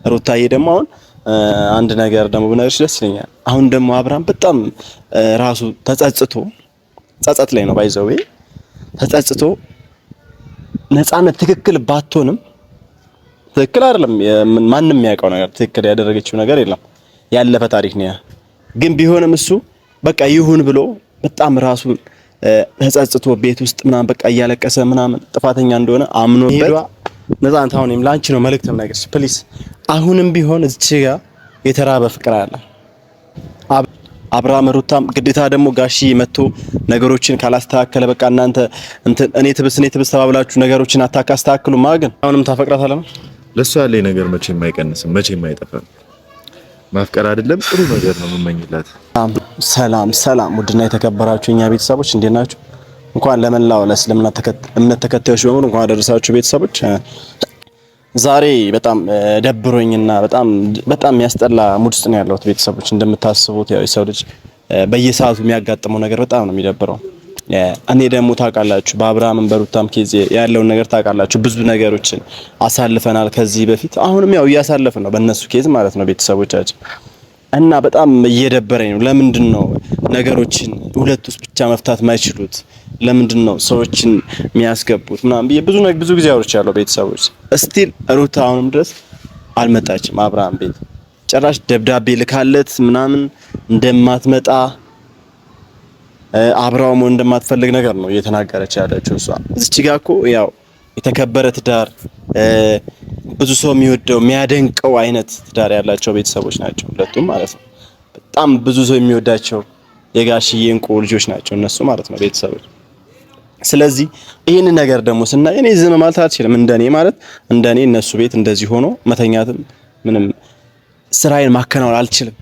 ሩታዬ ደግሞ አሁን አንድ ነገር ደግሞ ብነግርሽ ደስ ይለኛል። አሁን ደግሞ አብርሃም በጣም ራሱ ተጸጽቶ ጸጸት ላይ ነው ባይዘው ተጸጽቶ ነፃነት ትክክል ባትሆንም ትክክል አይደለም ማንንም የሚያውቀው ነገር ትክክል ያደረገችው ነገር የለም ያለፈ ታሪክ ነው። ግን ቢሆንም እሱ በቃ ይሁን ብሎ በጣም ራሱን ተጸጽቶ ቤት ውስጥ ምናምን በቃ እያለቀሰ ምናምን ጥፋተኛ እንደሆነ አምኖበት ነፃነት አሁንም ላንቺ ነው መልእክትም ነገርሽ ፕሊስ አሁንም ቢሆን እዚህ ጋር የተራበ ፍቅር አለ። አብርሃም ሩታም ግዴታ ደግሞ ጋሺ መጥቶ ነገሮችን ካላስተካከለ በቃ እናንተ እኔ ትብስ ተባብላችሁ ነገሮችን አታካስተካክሉ ማግን አሁንም ታፈቅራታለህ ነው ለሷ ያለኝ ነገር መቼም አይቀንስም መቼም አይጠፋም። ማፍቀር አይደለም ጥሩ ነገር ነው የምመኝላት። ሰላም ውድና የተከበራችሁ እኛ ቤተሰቦች እንዴት ናችሁ? እንኳን ለመላው ለእስልምና እምነት ተከታዮች በሙሉ እንኳን አደረሳችሁ ቤተሰቦች። ዛሬ በጣም ደብሮኝና በጣም የሚያስጠላ ሙድ ውስጥ ነው ያለሁት ቤተሰቦች። እንደምታስቡት ያው የሰው ልጅ በየሰዓቱ የሚያጋጥመው ነገር በጣም ነው የሚደብረው። እኔ ደግሞ ታውቃላችሁ በአብርሃምም በሩታም ኬዝ ያለውን ነገር ታውቃላችሁ። ብዙ ነገሮችን አሳልፈናል ከዚህ በፊት አሁንም ያው እያሳለፍን ነው በእነሱ ኬዝ ማለት ነው ቤተሰቦቻችን። እና በጣም እየደበረኝ ነው። ለምንድን ነው ነገሮችን ሁለት ውስጥ ብቻ መፍታት ማይችሉት? ለምንድን ነው ሰዎችን የሚያስገቡት ምናምን ብዙ ጊዜ አውርቻለሁ ቤተሰቦች። ስቲል ሩታ አሁንም ድረስ አልመጣችም አብርሃም ቤት። ጭራሽ ደብዳቤ ልካለት ምናምን እንደማትመጣ አብርሃም እንደማትፈልግ ነገር ነው እየተናገረች ያለችው እሷ። እዚች ጋር እኮ ያው የተከበረ ትዳር ብዙ ሰው የሚወደው የሚያደንቀው አይነት ትዳር ያላቸው ቤተሰቦች ናቸው ሁለቱም ማለት ነው። በጣም ብዙ ሰው የሚወዳቸው የጋሽዬ እንቁ ልጆች ናቸው እነሱ ማለት ነው ቤተሰቦች። ስለዚህ ይህን ነገር ደግሞ ስናይ እኔ ዝም ማለት አልችልም። እንደኔ እነሱ ቤት እንደዚህ ሆኖ መተኛትም ምንም ስራዬን ማከናወን አልችልም።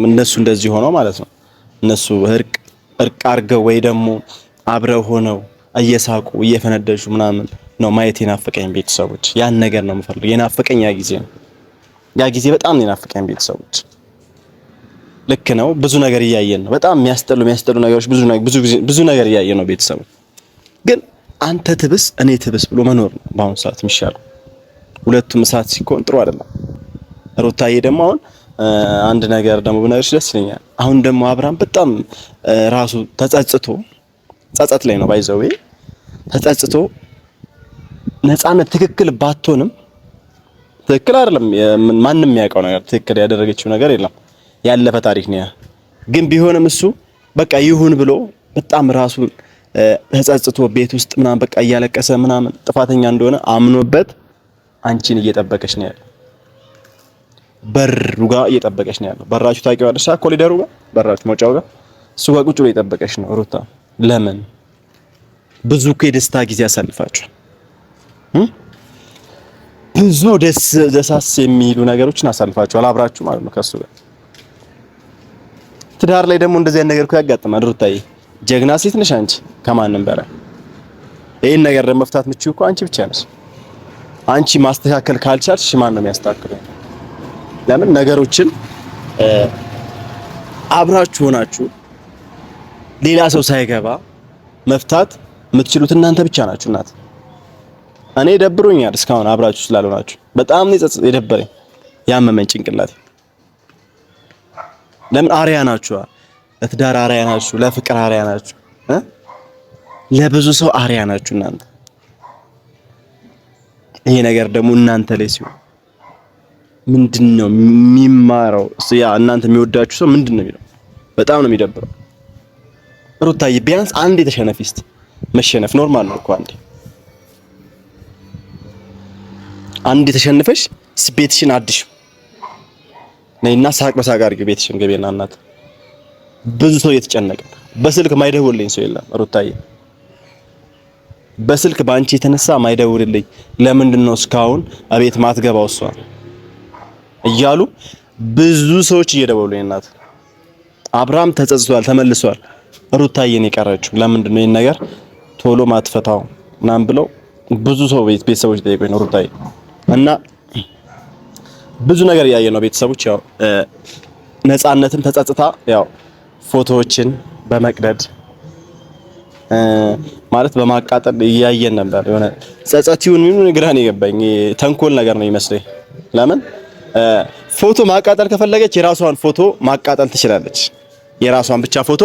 እነሱ እንደዚህ ሆኖ ማለት ነው እነሱ እርቅ አርገው ወይ ደግሞ አብረው ሆነው እየሳቁ እየፈነደሹ ምናምን ነው ማየት የናፈቀኝ ቤተሰቦች። ያን ነገር ነው የምፈልገው። የናፈቀኝ ያ ጊዜ ነው። ያ ጊዜ በጣም ነው የናፈቀኝ ቤተሰቦች። ልክ ነው ብዙ ነገር እያየን ነው። በጣም የሚያስጠሉ ነገሮች ብዙ ነገር እያየን ነው ቤተሰቦች። ግን አንተ ትብስ እኔ ትብስ ብሎ መኖር ነው በአሁኑ ሰዓት የሚሻለው። ሁለቱም እሳት ሲኮን ጥሩ አይደለም። ሩታዬ ደግሞ አሁን አንድ ነገር ደግሞ ብነግርሽ ደስ ይለኛል። አሁን ደግሞ አብርሃም በጣም ራሱ ጸጸት ላይ ነው ባይዘው ተጸጽቶ ነፃነት ትክክል ባትሆንም ትክክል አይደለም ማንንም የሚያውቀው ነገር ትክክል ያደረገችው ነገር የለም ያለፈ ታሪክ ነው። ግን ቢሆንም እሱ በቃ ይሁን ብሎ በጣም ራሱን ተጸጽቶ ቤት ውስጥ ምናምን በቃ እያለቀሰ ምናምን ጥፋተኛ እንደሆነ አምኖበት አንቺን እየጠበቀሽ ነው ያለው። በሩ ጋር እየጠበቀሽ ነው ያለው። በራችሁ ታውቂዋለሽ ኮሊደሩ ጋር በራችሁ መውጫው ጋር እሱ ጋር ቁጭ ብሎ እየጠበቀሽ ነው ሩታ። ለምን ብዙ የደስታ ጊዜ ያሳልፋችኋል። ብዙ ደሳስ የሚሉ ነገሮችን አሳልፋችኋል አብራችሁ ማለት ነው ከሱ ጋር። ትዳር ላይ ደግሞ እንደዚህ አይነት ነገር እኮ ያጋጥማል ሩታዬ። ጀግና ሴት ነሽ አንቺ ከማንም በላይ። ይሄን ነገር ደግሞ መፍታት የምትችይው እኮ አንቺ ብቻ ነሽ። አንቺ ማስተካከል ካልቻልሽ ማን ነው የሚያስተካክለው? ለምን ነገሮችን አብራችሁ ሆናችሁ ሌላ ሰው ሳይገባ መፍታት የምትችሉት እናንተ ብቻ ናችሁ። እናት እኔ ደብሮኛል እስካሁን አብራችሁ ስላልሆናችሁ በጣም ነው የደበረኝ ያመመኝ ጭንቅላቴ። ለምን አሪያ ናችሁ? ለትዳር አሪያ ናችሁ፣ ለፍቅር አሪያ ናችሁ፣ ለብዙ ሰው አሪያ ናችሁ እናንተ። ይሄ ነገር ደግሞ እናንተ ላይ ሲሆን ምንድነው የሚማረው? ያ እናንተ የሚወዳችሁ ሰው ምንድነው የሚለው? በጣም ነው የሚደብረው። ሩታዬ ቢያንስ አንዴ ተሸነፊ እስቲ። መሸነፍ ኖርማል ነው እኮ አንዴ ተሸንፈሽ ቤትሽን አድሽ ነይና ሳቅ በሳቅ አድርጊ ቤትሽን ገቤና እናት። ብዙ ሰው እየተጨነቀ በስልክ ማይደውልልኝ ሰው የለም ሩታዬ። በስልክ ባንቺ የተነሳ ማይደውልልኝ ለምንድን ነው እስካሁን አቤት ማትገባው እሷ እያሉ ብዙ ሰዎች እየደወሉኝ እናት። አብርሃም ተጸጽቷል ተመልሷል፣ ሩታዬን የቀረችው ለምንድን ነው ይሄን ነገር ቶሎ ማትፈታው ምናምን ብለው ብዙ ሰው ቤተሰቦች ጠይቀውኝ ነው ሩታዬ። እና ብዙ ነገር ያየ ነው ቤተሰቦች። ያው ነፃነትን ተጸጽታ ያው ፎቶዎችን በመቅደድ ማለት በማቃጠል እያየን ነበር። የሆነ ጸጸት ይሁን ምን ግራ ነው የገባኝ። ተንኮል ነገር ነው ይመስለኝ። ለምን ፎቶ ማቃጠል ከፈለገች የራሷን ፎቶ ማቃጠል ትችላለች። የራሷን ብቻ ፎቶ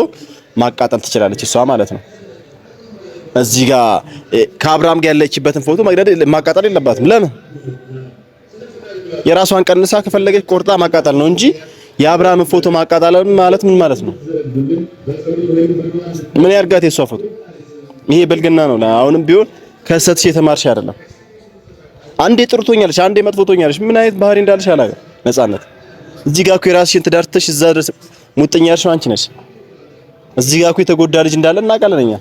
ማቃጠል ትችላለች እሷ ማለት ነው። እዚህ ጋር ከአብርሃም ጋር ያለችበትን ፎቶ ማቃጠል የለባትም። ለምን? የራሷን ቀንሳ ከፈለገች ቆርጣ ማቃጠል ነው እንጂ የአብርሃምን ፎቶ ማቃጠል ማለት ምን ማለት ነው? ምን ያርጋት የሷ ፎቶ? ይሄ ብልግና ነው። አሁንም ቢሆን ከሰትሽ የተማርሽ አይደለም። አንዴ ጥርቶኛለሽ፣ አንዴ መጥፎቶኛለሽ። ምን አይነት ባህሪ እንዳለሽ አላውቅም። ነፃነት እዚህ ጋር እኮ የራስሽን ትዳር ትተሽ እዛ ድረስ ሙጥኛ ያልሽው አንቺ ነሽ። እዚህ ጋር እኮ የተጎዳ ልጅ እንዳለ እናውቃለን እኛ።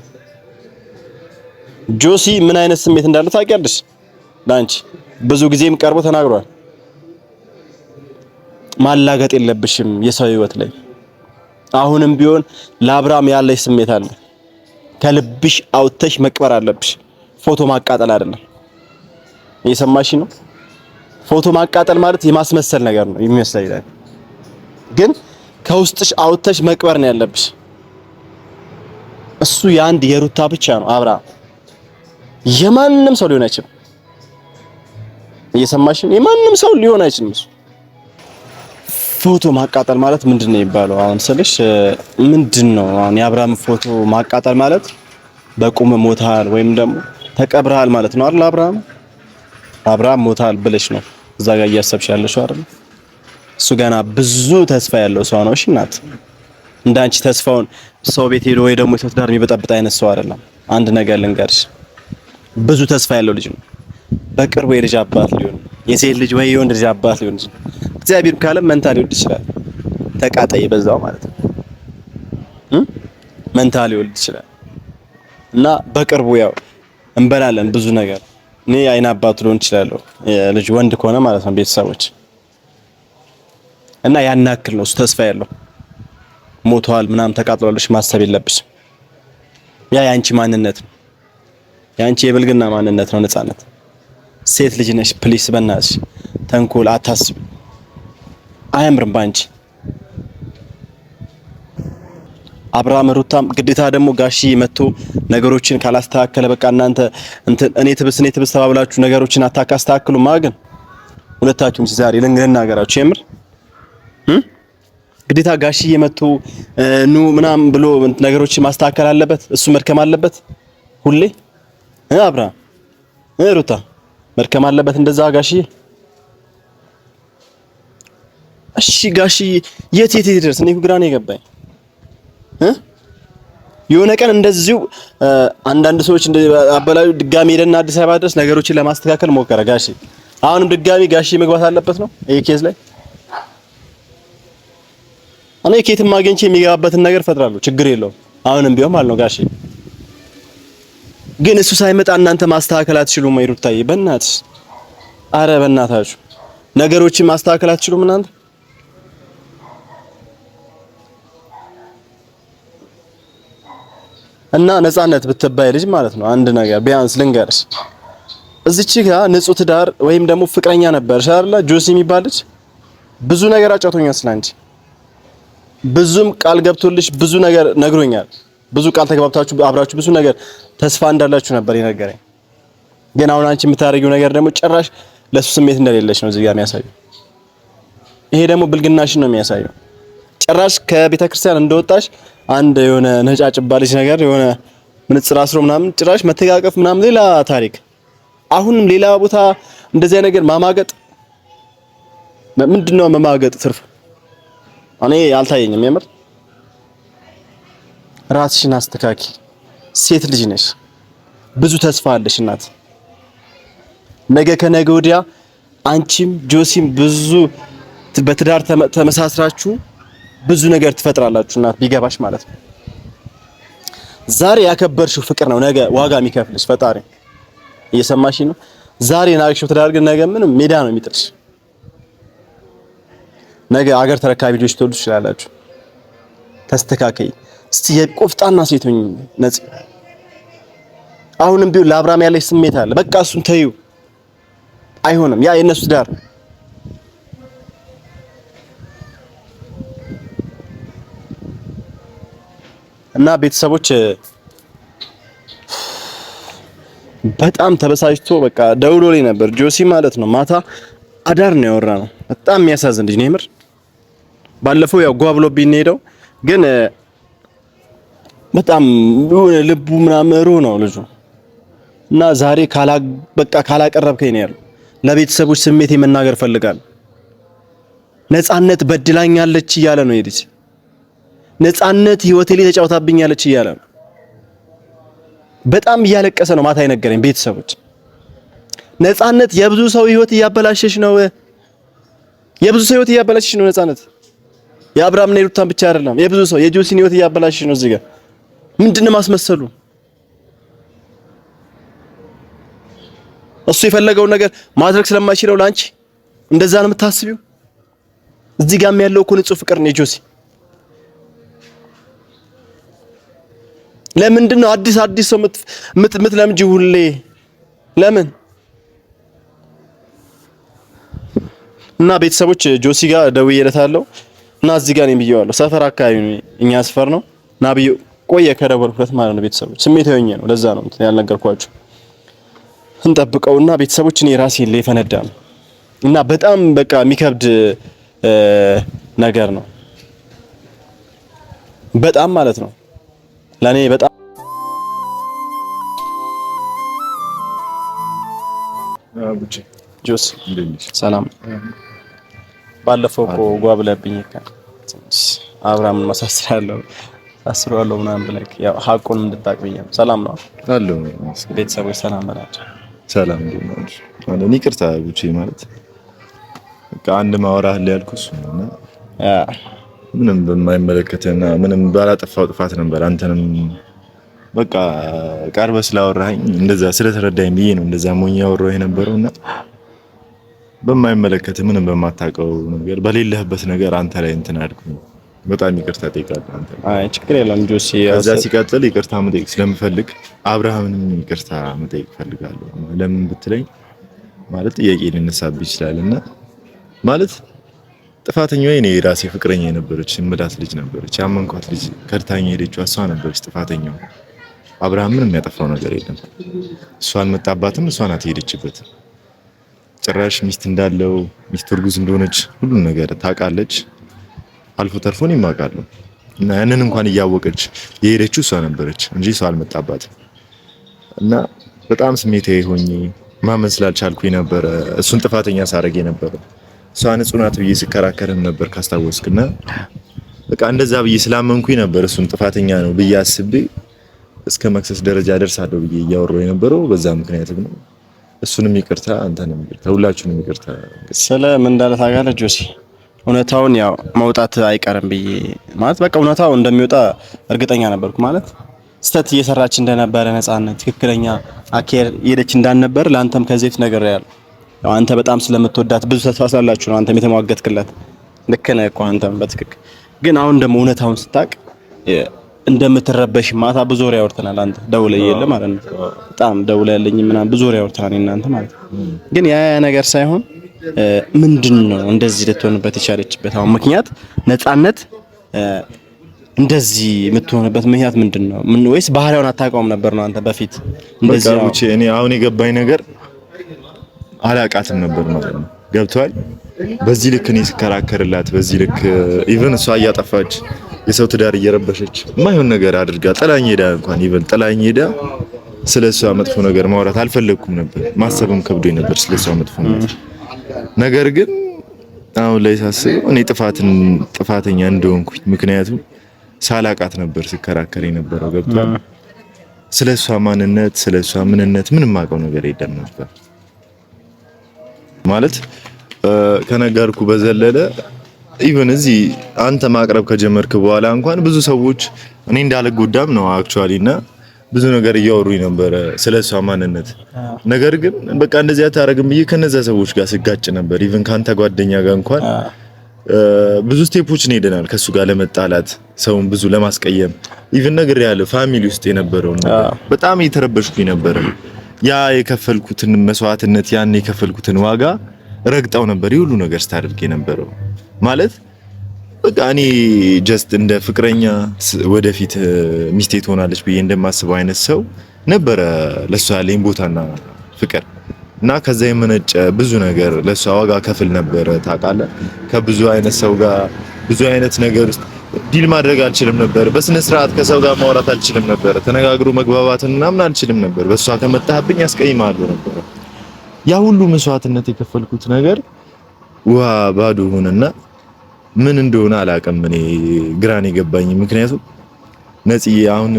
ጆሲ ምን አይነት ስሜት እንዳለ ታውቂያለሽ። ለአንቺ ብዙ ጊዜም ቀርቦ ተናግሯል። ማላገጥ የለብሽም የሰው ህይወት ላይ። አሁንም ቢሆን ለአብርሃም ያለሽ ስሜት አለ። ከልብሽ አውጥተሽ መቅበር አለብሽ። ፎቶ ማቃጠል አይደለም። እየሰማሽ ነው? ፎቶ ማቃጠል ማለት የማስመሰል ነገር ነው የሚመስለኝ፣ ግን ከውስጥሽ አውጥተሽ መቅበር ነው ያለብሽ። እሱ የአንድ የሩታ ብቻ ነው። አብርሃም የማንም ሰው ሊሆን አይችልም። እየሰማሽ ነው? የማንም ሰው ሊሆን አይችልም እሱ። ፎቶ ማቃጠል ማለት ምንድነው የሚባለው? አሁን ስልሽ ምንድነው አሁን የአብርሃም ፎቶ ማቃጠል ማለት በቁም ሞታል ወይም ደግሞ ተቀብረሃል ማለት ነው አይደል? አብርሃም ሞታል ብለሽ ነው እዛ ጋር እያሰብሽ ያለሽው አይደል? እሱ ገና ብዙ ተስፋ ያለው ሰው ነው። እሺ እናት፣ እንዳንቺ ተስፋውን ሰው ቤት ሄዶ ወይ ደግሞ የሰው ትዳር የሚበጠብጥ አይነት ሰው አይደለም። አንድ ነገር ልንገርሽ፣ ብዙ ተስፋ ያለው ልጅ ነው። በቅርቡ የልጅ አባት ሊሆን፣ የሴት ልጅ ወይ የወንድ ልጅ አባት ሊሆን ይችላል። እግዚአብሔር ካለ መንታ ሊወልድ ይችላል። ተቃጣይ በዛው ማለት ነው። መንታ ሊወልድ ይችላል። እና በቅርቡ ያው እንበላለን ብዙ ነገር። እኔ አይን አባቱ ሊሆን ይችላል ልጅ ወንድ ከሆነ ማለት ነው ቤተሰቦች። እና ያን ያክል ነው እሱ ተስፋ ያለው። ሞቷል ምናምን ተቃጥሏልሽ ማሰብ የለብሽም። ያ ያንቺ ማንነት ነው። ያንቺ የብልግና ማንነት ነው። ነፃነት ሴት ልጅ ነሽ። ፕሊስ በእናትሽ ተንኮል አታስቢ። አያምርም ባንቺ። አብርሃም ሩታም ግዴታ ደግሞ ጋሽዬ መጥቶ ነገሮችን ካላስተካከለ በቃ እናንተ እኔ ትብስ ተባብላችሁ ነገሮችን አታካስተካክሉ ማግን ሁለታችሁም ዛሬ ልንገራችሁ የምር ግዴታ ጋሽዬ መጥቶ ኑ ምናምን ብሎ ነገሮችን ማስተካከል አለበት። እሱ መድከም አለበት ሁሌ። አብርሃም ሩታ መድከም አለበት እንደዛ ጋሽዬ። እሺ ጋሽዬ የት ይደርስ? እኔ ግራ ነው የገባኝ። የሆነ ቀን እንደዚሁ አንዳንድ ሰዎች አበላዩ ድጋሚ ሄደና አዲስ አበባ ድረስ ነገሮችን ለማስተካከል ሞከረ ጋሽዬ። አሁንም ድጋሚ ጋሽዬ መግባት አለበት ነው ይሄ ኬዝ ላይ። እኔ ኬትም አግኝቼ የሚገባበትን ነገር ፈጥራለሁ፣ ችግር የለውም። አሁንም ቢሆን ማለት ነው ጋሽዬ። ግን እሱ ሳይመጣ እናንተ ማስተካከል አትችሉም ወይ ሩታዬ? በእናትሽ አረ በእናታችሁ ነገሮችን ማስተካከል አትችሉም እናንተ? እና ነፃነት ብትባይ ልጅ ማለት ነው አንድ ነገር ቢያንስ ልንገርሽ፣ እዚች ጋር ንጹህ ትዳር ወይም ደግሞ ፍቅረኛ ነበርሽ አይደል? ጆሲ የሚባል ልጅ ብዙ ነገር አጫውቶኛል ስላንቺ። ብዙም ቃል ገብቶልሽ ብዙ ነገር ነግሮኛል። ብዙ ቃል ተግባብታችሁ አብራችሁ ብዙ ነገር ተስፋ እንዳላችሁ ነበር የነገረኝ። ግን አሁን አንቺ የምታረጊው ነገር ደግሞ ጭራሽ ለሱ ስሜት እንደሌለሽ ነው እዚህ ጋር የሚያሳየው። ይሄ ደግሞ ብልግናሽን ነው የሚያሳየው። ጭራሽ ከቤተ ክርስቲያን እንደወጣሽ አንድ የሆነ ነጫጭባ ልጅ ነገር የሆነ ምንጽር አስሮ ምናምን ጭራሽ መተጋቀፍ ምናምን ሌላ ታሪክ። አሁንም ሌላ ቦታ እንደዚህ ነገር ማማገጥ ምንድነው? መማገጥ ትርፍ እኔ አልታየኝም። የምር ራስሽን አስተካኪ። ሴት ልጅ ነሽ፣ ብዙ ተስፋ አለሽ እናት። ነገ ከነገ ወዲያ አንቺም ጆሲም ብዙ በትዳር ተመሳስራችሁ ብዙ ነገር ትፈጥራላችሁ እናት፣ ቢገባሽ ማለት ነው። ዛሬ ያከበርሽው ፍቅር ነው ነገ ዋጋ የሚከፍልሽ ፈጣሪ። እየሰማሽ ነው? ዛሬ ናቅሽው ትዳር ግን ነገ ምንም ሜዳ ነው የሚጥልሽ። ነገ አገር ተረካቢ ልጆች ትወልዱ ትችላላችሁ። ተስተካከይ እስቲ። የቆፍጣና ሴት ሁኚ ነፂ። አሁንም ቢሆን ለአብርሃም ያለሽ ስሜት አለ። በቃ እሱን ተይው። አይሆንም። ያ የነሱ ትዳር እና ቤተሰቦች በጣም ተበሳጭቶ በቃ ደውሎልኝ ነበር ጆሲ ማለት ነው። ማታ አዳር ነው ያወራነው። በጣም የሚያሳዝን ልጅ ነው የምር። ባለፈው ያው ጓ ብሎብኝ ነው ሄደው፣ ግን በጣም ልቡ ምናምን ሩህ ነው ልጁ እና ዛሬ ካላቀረብከኝ ነው ያለው። ለቤተሰቦች ስሜት መናገር ፈልጋለሁ። ነፃነት በድላኛለች እያለ ነው የልጅ ነፃነት ህይወቴ ላይ ተጫውታብኛለች እያለ ነው። በጣም እያለቀሰ ነው ማታ የነገረኝ ቤተሰቦች። ነፃነት የብዙ ሰው ህይወት እያበላሸሽ ነው፣ የብዙ ሰው ህይወት እያበላሸሽ ነው ነፃነት። የአብርሃምና የሩታን ብቻ አይደለም የብዙ ሰው የጆሲን ህይወት እያበላሸሽ ነው። እዚህ ጋር ምንድነው ማስመሰሉ? እሱ የፈለገውን ነገር ማድረግ ስለማይችለው ላንቺ እንደዛ ነው የምታስቢው? እዚህ ጋርም ያለው እኮ ንጹህ ፍቅር ነው የጆሲ። ለምንድን ነው አዲስ ሰው ምትለምጂ ሁሌ? ለምን? እና ቤተሰቦች ጆሲ ጋር ደውዬለታለሁ እና እዚህ ጋር ነኝ ብዬዋለሁ። ሰፈር አካባቢ ነው እኛ ሰፈር ነው እና ብዬ ቆየ ከደወልኩለት ማለት ነው። ቤተሰቦች ስሜታዊ ሆኜ ነው ለዛ ነው ያልነገርኳችሁ። እንጠብቀውና ቤተሰቦች እኔ ራሴን ላይ ፈነዳ ነው እና በጣም በቃ የሚከብድ ነገር ነው በጣም ማለት ነው ለኔ በጣም አቡቼ ጆስ ሰላም። ባለፈው እኮ ጓ ብለብኝ አብርሃምን ማሳስራለሁ አስሯለሁ ምናምን ብለህ ያው ሀቁን እንድታቅ ብዬ ነው። ሰላም ነው አሎ ቤተሰቦች ሰላም በላቸው። ሰላም ነው ማለት ይቅርታ አቡቼ ማለት በቃ አንድ ማወራህ ያልኩስ እና ምንም በማይመለከተና ምንም ባላጠፋው ጥፋት ነበር። አንተንም በቃ ቀርበህ ስላወራኸኝ እንደዛ ስለተረዳኝ ብዬ ነው እንደዛ ሞኝ ያወራው የነበረውና በማይመለከተ ምንም በማታውቀው ነገር በሌለህበት ነገር አንተ ላይ እንትን አድርኩኝ። በጣም ይቅርታ ጠይቃለሁ። አንተ አይ ችግር የለም ጆሲ። ከዛ ሲቀጥል ይቅርታ መጠየቅ ስለምፈልግ አብርሃምንም ይቅርታ መጠየቅ ፈልጋለሁ። ለምን ብትለኝ ማለት ጥያቄ ሊነሳብህ ይችላልና ማለት ጥፋተኛው እኔ ራሴ ፍቅረኛ የነበረች እምላት ልጅ ነበረች። ያመንኳት ልጅ ከድታኝ ሄደችው እሷ ነበረች ጥፋተኛው። አብርሃም ምንም ያጠፋው ነገር የለም። እሷ አልመጣባትም፣ እሷ ናት የሄደችበት። ጭራሽ ሚስት እንዳለው ሚስት እርጉዝ እንደሆነች ሁሉን ነገር ታውቃለች። አልፎ ተርፎ እኔም አውቃለሁ እና ያንን እንኳን እያወቀች የሄደችው እሷ ነበረች እንጂ እሷ አልመጣባትም። እና በጣም ስሜታዊ ሆኜ ማመን ስላልቻልኩኝ ነበረ እሱን ጥፋተኛ ሳረግ ነበረ። እሷ ንጹህ ናት ብዬ ስከራከርም ነበር ካስታወስክና በቃ እንደዛ ብዬ ስላመንኩኝ ነበር እሱን ጥፋተኛ ነው ብዬ አስቤ እስከ መክሰስ ደረጃ ደርሳለሁ ብዬ እያወራሁ የነበረው በዛ ምክንያት ነው። እሱንም ይቅርታ፣ አንተንም ይቅርታ፣ ሁላችሁንም ይቅርታ። ስለ ምን እንዳለ ታውቃለህ ጆሲ? እውነታውን ያው መውጣት አይቀርም ብዬ ማለት በቃ እውነታው እንደሚወጣ እርግጠኛ ነበርኩ። ማለት ስተት እየሰራች እንደነበረ ነፃነት ትክክለኛ አኬር ሄደች እንዳልነበር ለአንተም ከዚህ በፊት ነገር ያለው ያው አንተ በጣም ስለምትወዳት ብዙ ተስፋ ስላላችሁ ነው አንተም የተሟገትክላት። ልክ ነህ እኮ አንተም በትክክል ግን አሁን ደግሞ እውነታውን ስታቅ እንደምትረበሽ ማታ ብዙ ወሬ አውርተናል። አንተ ደውለህ የለ ማለት ነው በጣም ደውለህልኝ ምናምን ብዙ ወሬ አውርተናል እናንተ ማለት ነው። ግን ያ ነገር ሳይሆን ምንድነው እንደዚህ ልትሆንበት የቻለችበት አሁን ምክንያት ነፃነት እንደዚህ የምትሆንበት ምክንያት ምንድነው? ምን ወይስ ባህሪውን አታውቀውም ነበር ነው አንተ በፊት እንደዚህ ነው? እኔ አሁን የገባኝ ነገር አላቃትም ነበር ማለት ነው። ገብቷል። በዚህ ልክ እኔ ስከራከርላት በዚህ ልክ ኢቭን እሷ እያጠፋች የሰው ትዳር እየረበሸች ማይሆን ነገር አድርጋ ጥላኝ ሄዳ እንኳን ኢቭን ጥላኝ ሄዳ ስለሷ መጥፎ ነገር ማውራት አልፈለኩም ነበር። ማሰብም ከብዶኝ ነበር ስለሷ መጥፎ ነገር ግን አሁን ላይ ሳስበው እኔ ጥፋተኛ እንደሆንኩኝ ምክንያቱም ሳላቃት ነበር ስከራከር የነበረው። ገብቷል። ስለሷ ማንነት ስለሷ ምንነት ምንም ማውቀው ነገር የለም ነበር ማለት ከነገርኩ በዘለለ ኢቭን እዚህ አንተ ማቅረብ ከጀመርክ በኋላ እንኳን ብዙ ሰዎች እኔ እንዳልጎዳም ነው አክቹአሊና ብዙ ነገር እያወሩኝ ነበር ስለሷ ማንነት። ነገር ግን በቃ እንደዚህ አታረግም ብዬ ከነዛ ሰዎች ጋር ስጋጭ ነበር። ኢቭን ካንተ ጓደኛ ጋር እንኳን ብዙ ስቴፖችን ሄደናል ከሱ ጋር ለመጣላት ሰውን ብዙ ለማስቀየም ኢቭን ነገር ያለው ፋሚሊ ውስጥ የነበረው በጣም እየተረበሽኩኝ ነበር። ያ የከፈልኩትን መስዋዕትነት ያን የከፈልኩትን ዋጋ ረግጣው ነበር ይሁሉ ነገር ስታደርግ የነበረው ማለት በቃ እኔ ጀስት እንደ ፍቅረኛ ወደፊት ሚስቴ ትሆናለች ብዬ እንደማስበው አይነት ሰው ነበረ ለሷ ያለኝ ቦታና ፍቅር። እና ከዛ የመነጨ ብዙ ነገር ለሷ ዋጋ ከፍል ነበር ታውቃለህ። ከብዙ አይነት ሰው ጋር ብዙ አይነት ነገር ዲል ማድረግ አልችልም ነበር። በስነ ስርዓት ከሰው ጋር ማውራት አልችልም ነበር። ተነጋግሮ መግባባትን ምናምን አልችልም ነበር። በሷ ከመጣህብኝ ያስቀይማለሁ ነበር። ያ ሁሉ መስዋዕትነት የከፈልኩት ነገር ውሃ ባዶ ሆነና ምን እንደሆነ አላውቅም። እኔ ግራን የገባኝ ምክንያቱም ነፂ አሁን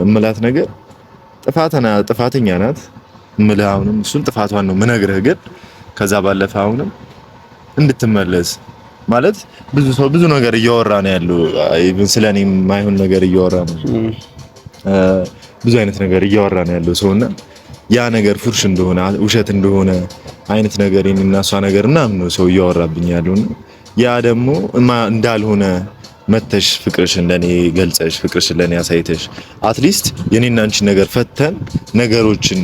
እምላት ነገር ጥፋተኛ ናት እምልህ አሁንም እሱን ጥፋቷን ነው ምነግርህ። ግን ከዛ ባለፈ አሁንም እንድትመለስ ማለት ብዙ ሰው ብዙ ነገር እያወራ ነው ያለው። ኢቭን ስለኔ የማይሆን ነገር እያወራ ነው፣ ብዙ አይነት ነገር እያወራ ነው ያለው ሰውና ያ ነገር ፉርሽ እንደሆነ ውሸት እንደሆነ አይነት ነገር የኔና እሷ ነገር ምናምን ነው ሰው እያወራብኝ ያለውና ያ ደግሞ እንዳልሆነ መተሽ ፍቅርሽን ለኔ ገልጸሽ ፍቅርሽን ለኔ አሳይተሽ አትሊስት የኔና አንቺ ነገር ፈተን ነገሮችን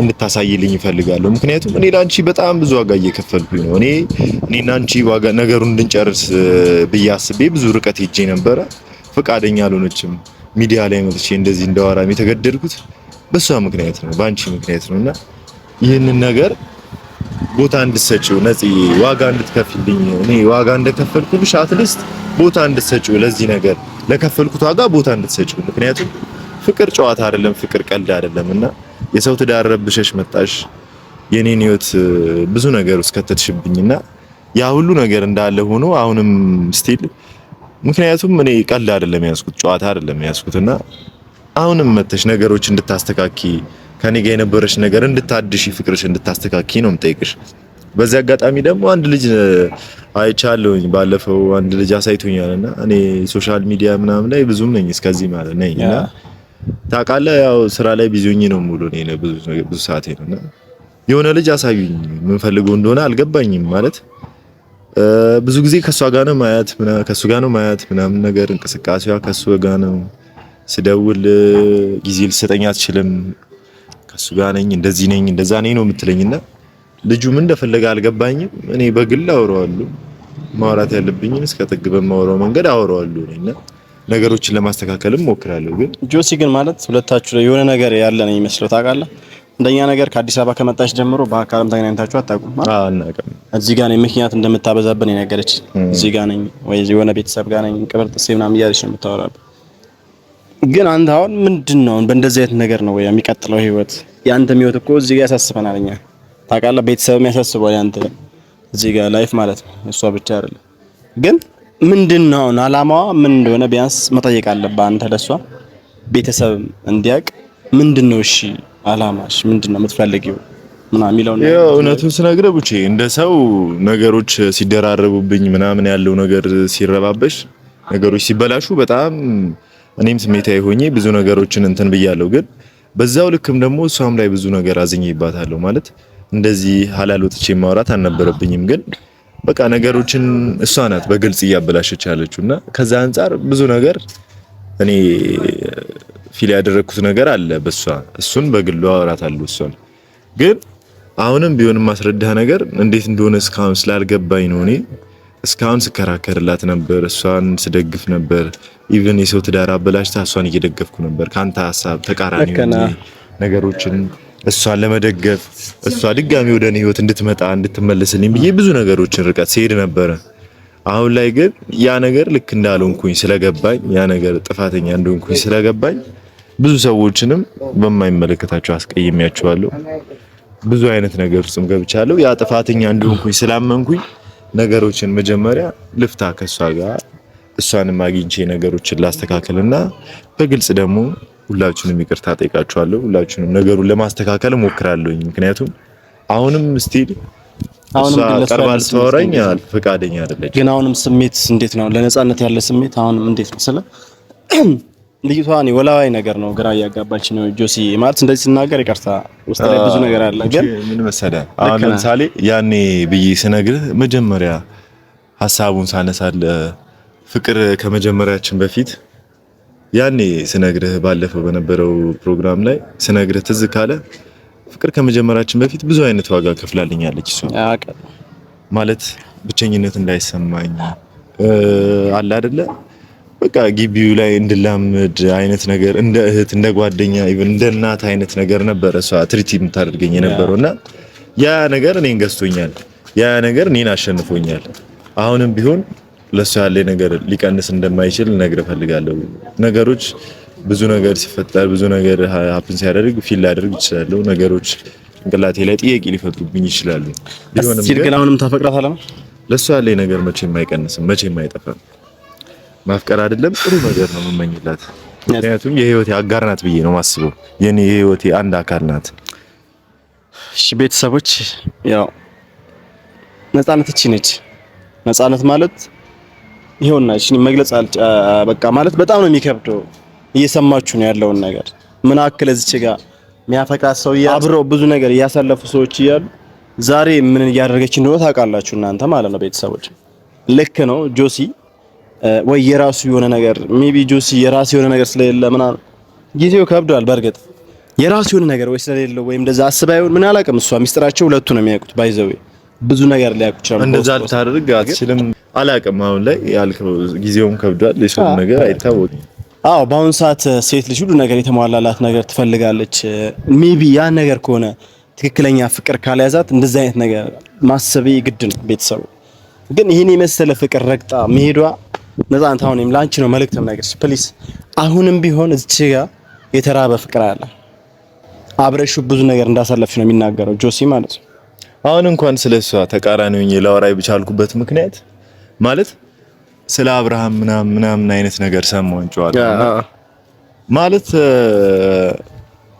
እንድታሳይልኝ ይፈልጋለሁ። ምክንያቱም እኔ ላንቺ በጣም ብዙ ዋጋ እየከፈልኩኝ ነው። እኔና አንቺ ዋጋ ነገሩን እንድንጨርስ ብዬ አስቤ ብዙ ርቀት ሄጄ ነበረ። ፈቃደኛ አልሆነችም። ሚዲያ ላይ መጥቼ እንደዚህ እንዳወራም የተገደድኩት በሷ ምክንያት ነው፣ በአንቺ ምክንያት ነውና ይህንን ነገር ቦታ እንድትሰጪው ነፂ ዋጋ እንድትከፍልኝ እኔ ዋጋ እንደከፈልኩልሽ አትሊስት ቦታ እንድትሰጪው ለዚህ ነገር ለከፈልኩት ዋጋ ቦታ እንድትሰጪው። ምክንያቱም ፍቅር ጨዋታ አይደለም፣ ፍቅር ቀልድ አይደለምና የሰው ትዳር ረብሸሽ መጣሽ፣ የኔን ህይወት ብዙ ነገር ውስጥ ከተትሽብኝና ያ ሁሉ ነገር እንዳለ ሆኖ አሁንም ስቲል ምክንያቱም እኔ ቀልድ አይደለም ያስኩት ጨዋታ አይደለም ያስኩትና አሁንም መተሽ ነገሮች እንድታስተካኪ ከኔ ጋር የነበረሽ ነገር እንድታድሺ ፍቅርሽ እንድታስተካኪ ነው የምጠይቅሽ። በዚህ አጋጣሚ ደግሞ አንድ ልጅ አይቻለሁኝ ባለፈው አንድ ልጅ አሳይቶኛልና እኔ ሶሻል ሚዲያ ምናምን ላይ ብዙም ነኝ እስከዚህ ማለት ነኝና ታውቃለህ ያው ስራ ላይ ቢዚ ሆኜ ነው ሙሉ እኔ ብዙ ሰዓት ነውና የሆነ ልጅ አሳዩኝ ምን ፈልገው እንደሆነ አልገባኝም። ማለት ብዙ ጊዜ ከሷ ጋር ነው ማያት ከሱ ጋር ነው ማያት ምናምን ነገር እንቅስቃሴዋ ከሱ ጋር ነው። ስደውል ጊዜ ልሰጠኝ አትችልም። ከሱ ጋር ነኝ እንደዚህ ነኝ እንደዛ ነኝ ነው የምትለኝና ልጁ ምን እንደፈለገ አልገባኝም። እኔ በግል አወራዋለሁ ማውራት ያለብኝን እስከ ጥግ በማወራው መንገድ አወራዋለሁ እኔና ነገሮችን ለማስተካከልም ሞክራለሁ። ግን ጆሲ ግን ማለት ሁለታችሁ ላይ የሆነ ነገር ያለ ነው የሚመስለው ታውቃለህ። እንደኛ ነገር ከአዲስ አበባ ከመጣች ጀምሮ በአካልም ተገናኝታችሁ አታውቁም ማለት? አናውቅም። እዚህ ጋር ነው ምክንያት እንደምታበዛብን የነገረች። እዚህ ጋር ነኝ ወይ የሆነ ቤተሰብ ጋር ነኝ ቅብር ጥሴ ምናምን እያለች ነው የምታወራብህ። ግን አንተ አሁን ምንድነው በእንደዚህ አይነት ነገር ነው ወይ የሚቀጥለው ህይወት? ያንተም ህይወት እኮ እዚህ ጋር ያሳስበናል እኛ ታውቃለህ። ቤተሰብም ያሳስበዋል ያንተ እዚህ ጋር ላይፍ ማለት ነው እሷ ብቻ አይደለም። ግን ምንድነው አላማዋ ምን እንደሆነ ቢያንስ መጠየቅ አለብህ አንተ ለሷ ቤተሰብ እንዲያውቅ ምንድነው እሺ አላማሽ ምንድነው የምትፈልጊው ምናምን የሚለው ነው። ያው እውነቱን ስነግርህ ብቻ እንደ ሰው ነገሮች ሲደራረቡብኝ ምናምን ያለው ነገር ሲረባበሽ ነገሮች ሲበላሹ በጣም እኔም ስሜታዊ ሆኜ ብዙ ነገሮችን እንትን ብያለሁ። ግን በዛው ልክም ደግሞ እሷም ላይ ብዙ ነገር አዝኜባታለሁ። ማለት እንደዚህ ሐላል ወጥቼ ማውራት አልነበረብኝም። ግን በቃ ነገሮችን እሷ ናት በግልጽ እያበላሸች ያለችውና ከዛ አንፃር ብዙ ነገር እኔ ፊል ያደረኩት ነገር አለ በሷ እሱን በግሏ አወራታለሁ። እሷን ግን አሁንም ቢሆን ማስረዳህ ነገር እንዴት እንደሆነ እስካሁን ስላልገባኝ ነው። እኔ እስካሁን ስከራከርላት ነበር፣ እሷን ስደግፍ ነበር። ኢቭን የሰው ትዳር አበላሽታ እሷን እየደገፍኩ ነበር። ካንተ ሐሳብ ተቃራኒ ነገሮችን እሷን ለመደገፍ እሷ ድጋሚ ወደ እኔ ህይወት እንድትመጣ እንድትመለስልኝ ብዬ ብዙ ነገሮችን ርቀት ሲሄድ ነበረ። አሁን ላይ ግን ያ ነገር ልክ እንዳልሆንኩኝ ስለገባኝ ያ ነገር ጥፋተኛ እንደሆንኩኝ ስለገባኝ ብዙ ሰዎችንም በማይመለከታቸው አስቀይሜያቸዋለሁ። ብዙ አይነት ነገር ውስጥም ገብቻለሁ። ያ ጥፋተኛ እንደሆንኩኝ ስላመንኩኝ ነገሮችን መጀመሪያ ልፍታ ከሷ ጋር እሷንም አግኝቼ ነገሮችን ላስተካከልና በግልጽ ደግሞ ሁላችሁንም ይቅርታ ጠይቃችኋለሁ። ሁላችሁንም ነገሩን ለማስተካከል ሞክራለሁኝ። ምክንያቱም አሁንም ስቲል አሁንም ቀርባል ተወራኝ ፈቃደኛ አይደለች። ግን አሁንም ስሜት እንዴት ነው ለነጻነት ያለ ስሜት አሁንም እንዴት ነው ስለ ልጅቷ እኔ ወላዋይ ነገር ነው ግራ እያጋባች ነው። ጆሲ ማለት እንደዚህ ሲናገር ይቅርታ ውስጥ ላይ ብዙ ነገር አለ። ግን ምን መሰለህ አሁን ለምሳሌ ያኔ ብዬ ስነግርህ መጀመሪያ ሐሳቡን ሳነሳለ ፍቅር ከመጀመሪያችን በፊት ያኔ ስነግርህ ባለፈው በነበረው ፕሮግራም ላይ ስነግርህ ትዝ ካለ ፍቅር ከመጀመራችን በፊት ብዙ አይነት ዋጋ ከፍላልኛለች። እሷ ማለት ብቸኝነት እንዳይሰማኝ አለ አይደለ በቃ ግቢው ላይ እንድላምድ አይነት ነገር እንደ እህት እንደ ጓደኛ ኢቭን እንደ እናት አይነት ነገር ነበር እሷ ትሪት የምታደርገኝ የነበረውና ያ ነገር እኔን ገዝቶኛል። ያ ነገር እኔን አሸንፎኛል። አሁንም ቢሆን ለሱ ያለ ነገር ሊቀንስ እንደማይችል ነገር ፈልጋለሁ። ነገሮች ብዙ ነገር ሲፈጠር ብዙ ነገር ሀፕን ሲያደርግ ፊል ላደርግ ይችላል። ነገሮች ጭንቅላቴ ላይ ጥያቄ ሊፈጥሩብኝ ይችላሉ። ቢሆንም ግን አሁንም ታፈቅራታለህ? ለሱ ያለ ነገር መቼም አይቀንስም፣ መቼም አይጠፋም። ማፍቀር አይደለም ጥሩ ነገር ነው የምመኝላት። ምክንያቱም የህይወቴ አጋር ናት ብዬ ነው የማስበው። የኔ የህይወቴ አንድ አካል ናት። እሺ ቤተሰቦች፣ ያው ነፃነት እቺ ነች። ነፃነት ማለት ይሄውና እሺ መግለጽ በቃ ማለት በጣም ነው የሚከብደው። እየሰማችሁ ነው ያለውን ነገር ምን አክል እዚች ጋር የሚያፈቅራት ሰው አብረው ብዙ ነገር እያሳለፉ ሰዎች እያሉ ዛሬ ምን እያደረገች እንደሆነ ታውቃላችሁ እናንተ ማለት ነው ቤተሰቦች። ልክ ነው ጆሲ ወይ የራሱ የሆነ ነገር ሜቢ ጆሲ የራሱ የሆነ ነገር ስለሌለ ምናምን ጊዜው ከብዷል። በርግጥ የራሱ የሆነ ነገር ወይ ስለሌለ ወይም እንደዛ አስባ ይሁን ምን አላውቅም። እሷ ሚስጥራቸው ሁለቱ ነው የሚያውቁት። ባይዘው ብዙ ነገር ሊያውቁ ይችላሉ። እንደዛ ልታደርግ አትችልም። አላውቅም። አሁን ላይ ያልከው ጊዜውም ከብዷል። የሰው ነገር አይታወቅም። አዎ በአሁን ሰዓት ሴት ልጅ ሁሉ ነገር የተሟላላት ነገር ትፈልጋለች። ሜቢ ያን ነገር ከሆነ ትክክለኛ ፍቅር ካልያዛት እንደዚህ አይነት ነገር ማሰብ ግድ ነው። ቤተሰቡ ግን ይሄን የመሰለ ፍቅር ረግጣ መሄዷ ነፃነት አሁንም ላንቺ ነው መልእክትም ነገርሽ ፕሊስ። አሁንም ቢሆን እዚህ ጋር የተራበ ፍቅር አለ። አብረሹ ብዙ ነገር እንዳሳለፍሽ ነው የሚናገረው ጆሲ ማለት ነው። አሁን እንኳን ስለሷ ተቃራኒ ሆኜ ላወራይ ብቻልኩበት ምክንያት ማለት ስለ አብርሃም ምናምን አይነት ነገር ሰማሁን ጨዋታ ማለት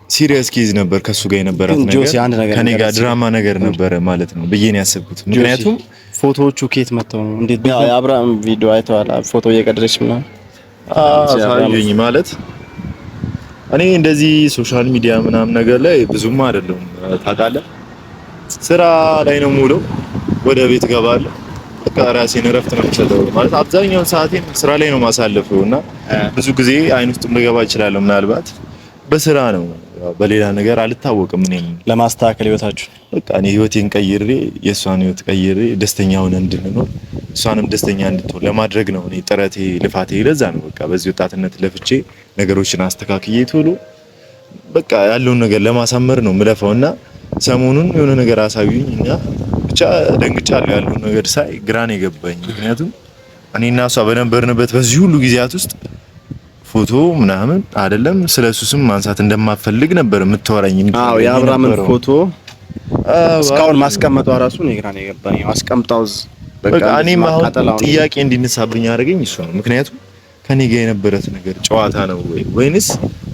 ሲሪየስ ኬዝ ነበር ከሱ ጋር የነበራት ነገር ከኔ ጋር ድራማ ነገር ነበረ ማለት ነው ብዬ ነው ያሰብኩት። ምክንያቱም ፎቶዎቹ ከየት መተው ነው እንዴት የአብርሃም ቪዲዮ አይተዋል? ፎቶ እየቀደረች ምናምን አሳየኝ ማለት እኔ እንደዚህ ሶሻል ሚዲያ ምናምን ነገር ላይ ብዙም አይደለም ታውቃለህ። ስራ ላይ ነው የምውለው፣ ወደ ቤት እገባለሁ፣ በቃ ራሴን እረፍት ነው የምሰጠው ማለት አብዛኛውን ሰዓቴን ስራ ላይ ነው ማሳለፈው እና ብዙ ጊዜ አይን ውስጥ ልገባ እችላለሁ። ምናልባት በስራ ነው በሌላ ነገር አልታወቅም። እኔ ለማስተካከል ህይወታችሁ በቃ እኔ ህይወቴን ቀይሬ የሷን ህይወት ቀይሬ ደስተኛ ሆነን እንድንኖር እሷንም ደስተኛ እንድትሆን ለማድረግ ነው እኔ ጥረቴ ልፋቴ። ለዛ ነው በቃ በዚህ ወጣትነት ለፍቼ ነገሮችን አስተካክዬ ቶሎ በቃ ያለውን ነገር ለማሳመር ነው ምለፈውና ሰሞኑን የሆነ ነገር አሳዩኝ እና ብቻ ደንግጫለሁ። ያለውን ነገር ሳይ ግራን የገባኝ ምክንያቱም እኔና እሷ በነበርንበት በዚህ ሁሉ ጊዜያት ውስጥ ፎቶ ምናምን አይደለም ስለሱ ስም ማንሳት እንደማፈልግ ነበር የምትወራኝ። አዎ የአብርሃምን ፎቶ እስካሁን ማስቀመጧ ራሱ ነው ግራን የገባኝ። አስቀምጣው በቃ እኔም አሁን ጥያቄ እንዲነሳብኝ አደረገኝ እሱ ነው። ምክንያቱም ከኔ ጋር የነበረት ነገር ጨዋታ ነው ወይንስ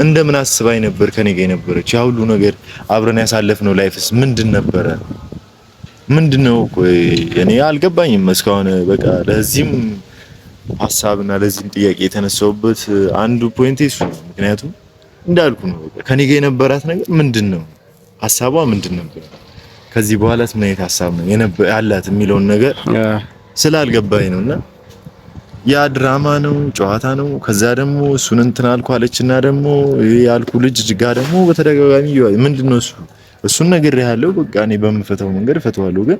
እንደምን አስባይ ነበር ከኔ ጋር የነበረች ያ ሁሉ ነገር አብረን ያሳለፍነው ላይፍስ ምንድን ነበረ? ምንድነው? ቆይ እኔ አልገባኝም እስካሁን። በቃ ለዚህም ሐሳብና ለዚህም ጥያቄ የተነሳውበት አንዱ ፖይንት እሱ ነው። ምክንያቱም እንዳልኩ ነው በቃ ከኔ ጋር የነበራት ነገር ምንድነው? ሐሳቧ ምንድን ነበር? ከዚህ በኋላስ ምን አይነት ሐሳብ ነው ያላት የሚለውን ነገር ስላልገባኝ ነውና ያ ድራማ ነው ጨዋታ ነው። ከዛ ደግሞ እሱን እንትን አልኩ አለችና ደግሞ ያልኩ ልጅ ጋር ደግሞ በተደጋጋሚ ምንድነው እሱን ነገር ያለው በቃ እኔ በምፈተው መንገድ ፈተዋለሁ። ግን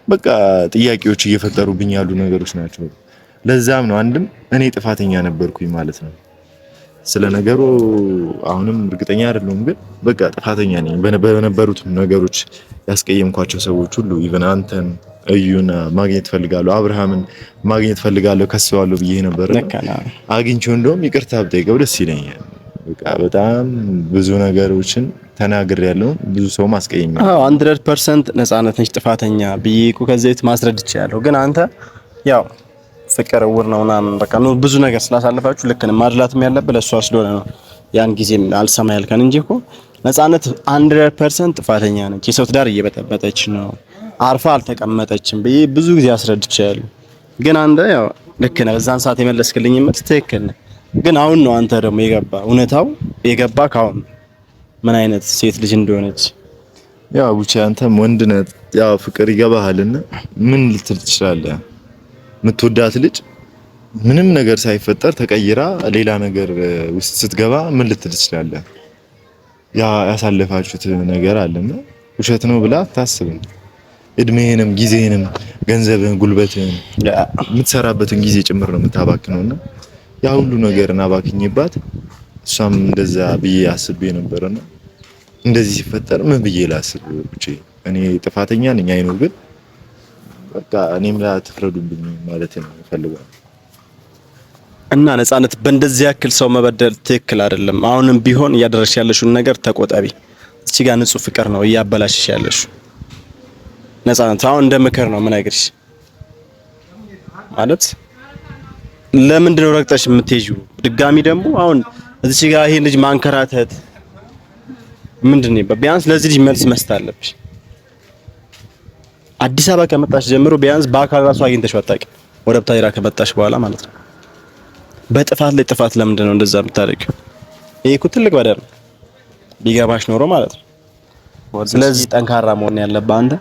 በቃ ጥያቄዎች እየፈጠሩብኝ ያሉ ነገሮች ናቸው። ለዛም ነው አንድም እኔ ጥፋተኛ ነበርኩኝ ማለት ነው። ስለ ነገሩ አሁንም እርግጠኛ አይደለሁም፣ ግን በቃ ጥፋተኛ ነኝ በነበሩት ነገሮች ያስቀየምኳቸው ሰዎች ሁሉ ኢቭን አንተን እዩና ማግኘት ፈልጋለሁ፣ አብርሃምን ማግኘት ፈልጋለሁ ከስዋለሁ ብዬ ነበር። አግኝቼው እንደውም ይቅርታ ብጠይቀው ደስ ይለኛል። በቃ በጣም ብዙ ነገሮችን ተናግሬያለሁ፣ ብዙ ሰው ማስቀየም። አዎ 100% ነፃነት ነች ጥፋተኛ ብዬ እኮ ከዚህ ቤት ማስረድ ይችላል። ግን አንተ ያው ፍቅር እውር ነው ምናምን በቃ ነው ብዙ ነገር ስላሳለፋችሁ ልክ ነው ማድላትም ያለብህ ለሷ ስለሆነ ነው ያን ጊዜም አልሰማ ያልከን እንጂ እኮ ነፃነት 100% ጥፋተኛ ነች። የሰው ትዳር እየበጠበጠች ነው፣ አርፋ አልተቀመጠችም ብዬ ብዙ ጊዜ አስረድቻለሁ። ግን አንተ ያው ልክ ነህ፣ በዛን ሰዓት የመለስክልኝ መልስ ትክክል ነህ። ግን አሁን ነው አንተ ደግሞ እውነታው የገባ ካሁን ምን አይነት ሴት ልጅ እንደሆነች። ያው ብቻ አንተም ወንድ ነህ፣ ያው ፍቅር ይገባሃልና ምን ልትል ትችላለህ? የምትወዳት ልጅ ምንም ነገር ሳይፈጠር ተቀይራ ሌላ ነገር ውስጥ ስትገባ ምን ልትል ትችላለህ? ያ ያሳለፋችሁት ነገር አለና ውሸት ነው ብላ አታስብም። እድሜህንም ጊዜህንም ገንዘብህን ጉልበትህን የምትሰራበትን ጊዜ ጭምር ነው የምታባክነውና ያ ሁሉ ነገርን አባክኝባት እሷም እንደዛ ብዬ አስቤ ነበርና እንደዚህ ሲፈጠር ምን ብዬ ላስብ ብቻ እኔ ጥፋተኛ ነኝ አይኖር፣ ግን በቃ እኔም ላይ አትፍረዱብኝ ማለት ነው ፈልገው እና ነፃነት በእንደዚህ ያክል ሰው መበደል ትክክል አይደለም። አሁንም ቢሆን እያደረግሽ ያለሽውን ነገር ተቆጠቢ። እዚህ ጋር ንጹህ ፍቅር ነው እያበላሽሽ ያለሽው ነፃነት። አሁን እንደ ምክር ነው የምነግርሽ። ማለት ለምንድን ነው ረግጠሽ የምትሄጂው? ድጋሚ ደግሞ አሁን እዚህ ጋር ይሄን ልጅ ማንከራተት ምንድን ነው? ቢያንስ ለዚህ ልጅ መልስ መስጠት አለብሽ። አዲስ አበባ ከመጣሽ ጀምሮ ቢያንስ በአካል ራሱ አግኝተሽው አታውቂም። ወደ ቡታጅራ ከመጣሽ በኋላ ማለት ነው። በጥፋት ላይ ጥፋት ለምንድን ነው እንደዛ የምታደርጊው? ይሄ እኮ ትልቅ በደል ነው ቢገባሽ ኖሮ ማለት ነው። ስለዚህ ጠንካራ መሆን ያለብህ አንተ።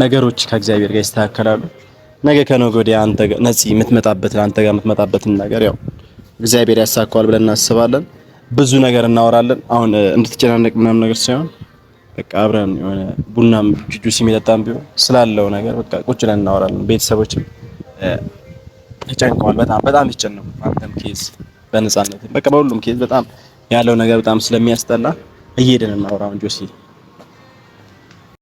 ነገሮች ከእግዚአብሔር ጋር ይስተካከላሉ። ነገ ከነገ ወዲያ አንተ ነፂ የምትመጣበትን አንተ ጋር የምትመጣበትን ነገር ያው እግዚአብሔር ያሳካዋል ብለን እናስባለን። ብዙ ነገር እናወራለን። አሁን እንድትጨናነቅ ምናምን ነገር ሳይሆን በቃ አብረን የሆነ ቡናም ጁስ የሚጠጣም ቢሆን ስላለው ነገር በቃ ቁጭ ብለን እናወራለን። ቤተሰቦችም ተጨንቀዋል። በጣም ይጨነቁ። አንተም ኬዝ በነፃነት በቃ በሁሉም ኬዝ በጣም ያለው ነገር በጣም ስለሚያስጠላ እየሄድን እናወራውን ጆሲ